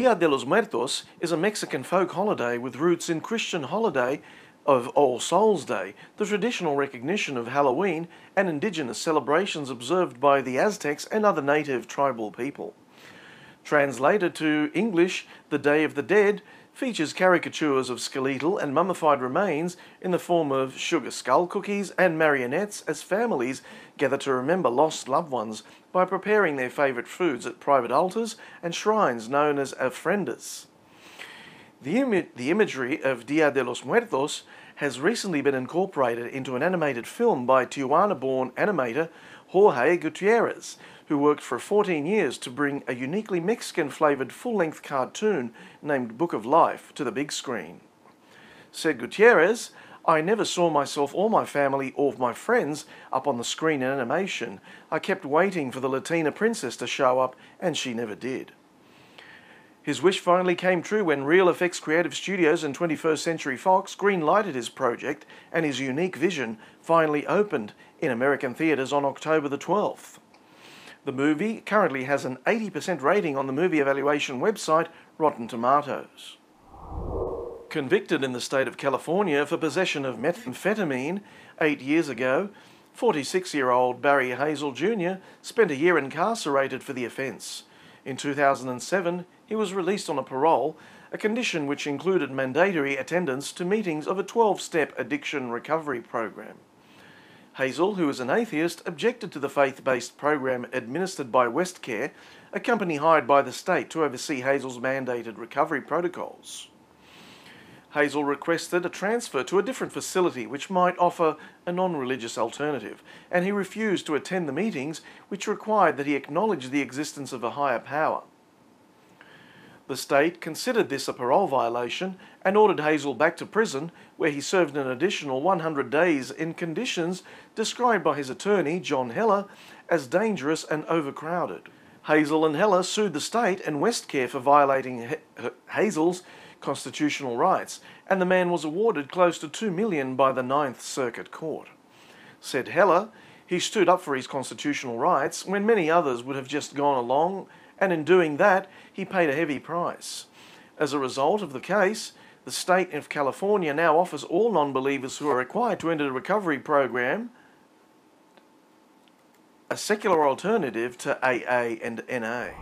Dia de los Muertos is a Mexican folk holiday with roots in Christian holiday of All Souls Day, the traditional recognition of Halloween and indigenous celebrations observed by the Aztecs and other native tribal people. Translated to English, the Day of the Dead features caricatures of skeletal and mummified remains in the form of sugar skull cookies and marionettes as families gather to remember lost loved ones by preparing their favourite foods at private altars and shrines known as ofrendas. The imagery of Dia de los Muertos has recently been incorporated into an animated film by Tijuana-born animator Jorge Gutierrez, who worked for 14 years to bring a uniquely Mexican-flavoured full-length cartoon named Book of Life to the big screen. Said Gutierrez, "I never saw myself or my family or my friends up on the screen in animation. I kept waiting for the Latina princess to show up, and she never did." His wish finally came true when Real Effects Creative Studios and 21st Century Fox green-lighted his project, and his unique vision finally opened in American theatres on October the 12th. The movie currently has an 80% rating on the movie evaluation website Rotten Tomatoes. Convicted in the state of California for possession of methamphetamine 8 years ago, 46-year-old Barry Hazel Jr. spent a year incarcerated for the offence. In 2007, he was released on a parole, a condition which included mandatory attendance to meetings of a 12-step addiction recovery program. Hazel, who is an atheist, objected to the faith-based program administered by Westcare, a company hired by the state to oversee Hazel's mandated recovery protocols. Hazel requested a transfer to a different facility which might offer a non-religious alternative, and he refused to attend the meetings which required that he acknowledge the existence of a higher power. The state considered this a parole violation and ordered Hazel back to prison, where he served an additional 100 days in conditions described by his attorney, John Heller, as dangerous and overcrowded. Hazel and Heller sued the state and Westcare for violating Hazel's constitutional rights, and the man was awarded close to $2 million by the Ninth Circuit Court. Said Heller, he stood up for his constitutional rights when many others would have just gone along, and in doing that, he paid a heavy price. As a result of the case, the state of California now offers all non-believers who are required to enter the recovery program a secular alternative to AA and NA.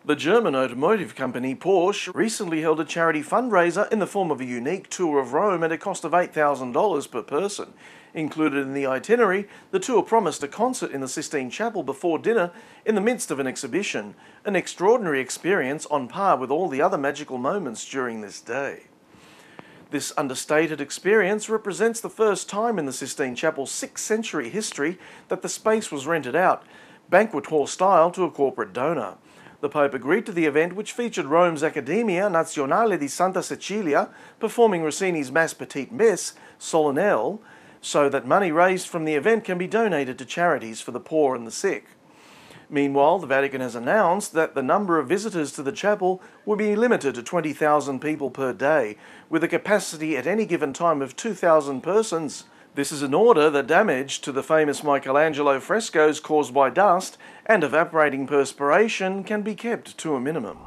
The German automotive company Porsche recently held a charity fundraiser in the form of a unique tour of Rome at a cost of $8,000 per person. Included in the itinerary, the tour promised a concert in the Sistine Chapel before dinner in the midst of an exhibition, an extraordinary experience on par with all the other magical moments during this day. This understated experience represents the first time in the Sistine Chapel's 6th century history that the space was rented out, banquet hall style, to a corporate donor. The Pope agreed to the event, which featured Rome's Accademia Nazionale di Santa Cecilia performing Rossini's Mass Petite Messe Solennelle, so that money raised from the event can be donated to charities for the poor and the sick. Meanwhile, the Vatican has announced that the number of visitors to the chapel will be limited to 20,000 people per day, with a capacity at any given time of 2,000 persons. This is in order that damage to the famous Michelangelo frescoes caused by dust and evaporating perspiration can be kept to a minimum.